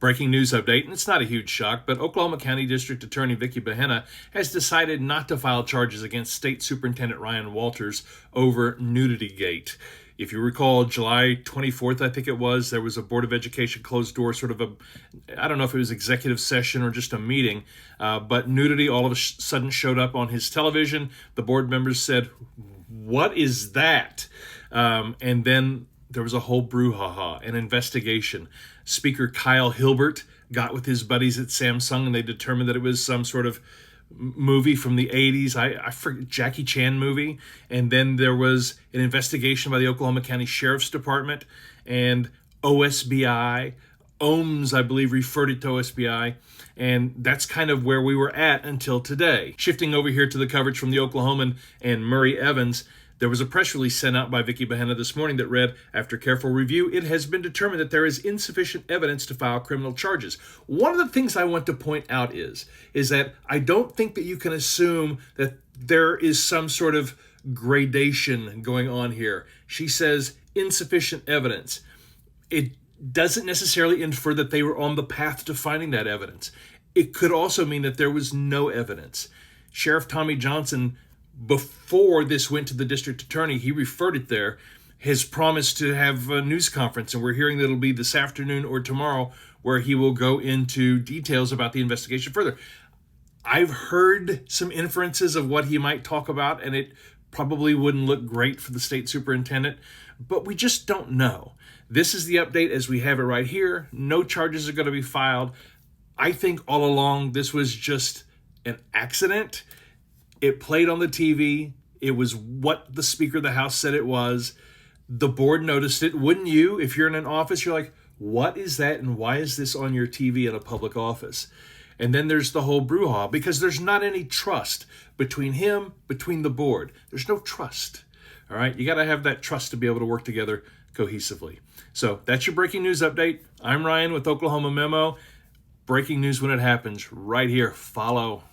Breaking news update, and it's not a huge shock, but Oklahoma County District Attorney Vickie Behenna has decided not to file charges against State Superintendent Ryan Walters over Nuditygate. If you recall, July 24th, I think it was, there was a Board of Education closed door, sort of I don't know if it was executive session or just a meeting, but nudity all of a sudden showed up on his television. The board members said, "What is that?" And then there was a whole brouhaha, an investigation. Speaker Kyle Hilbert got with his buddies at Samsung, and they determined that it was some sort of movie from the 80s, I forget, Jackie Chan movie. And then there was an investigation by the Oklahoma County Sheriff's Department and OSBI. OMS, I believe, referred it to OSBI. And that's kind of where we were at until today. Shifting over here to the coverage from the Oklahoman and Murray Evans, there was a press release sent out by Vickie Behenna this morning that read, "After careful review, it has been determined that there is insufficient evidence to file criminal charges." One of the things I want to point out is that I don't think that you can assume that there is some sort of gradation going on here. She says insufficient evidence. It doesn't necessarily infer that they were on the path to finding that evidence. It could also mean that there was no evidence. Sheriff Tommy Johnson, before this went to the district attorney, he referred it there, has promised to have a news conference, and we're hearing that it'll be this afternoon or tomorrow, where he will go into details about the investigation further. I've heard some inferences of what he might talk about, and it probably wouldn't look great for the state superintendent, but we just don't know. This is the update as we have it right here. No charges are going to be filed. I think all along this was just an accident. It played on the TV. It was what the Speaker of the House said it was. The board noticed it. Wouldn't you? If you're in an office, you're like, what is that and why is this on your TV in a public office? And then there's the whole brouhaha, because there's not any trust between the board. There's no trust. All right? You got to have that trust to be able to work together cohesively. So that's your breaking news update. I'm Ryan with Oklahoma Memo. Breaking news when it happens right here. Follow.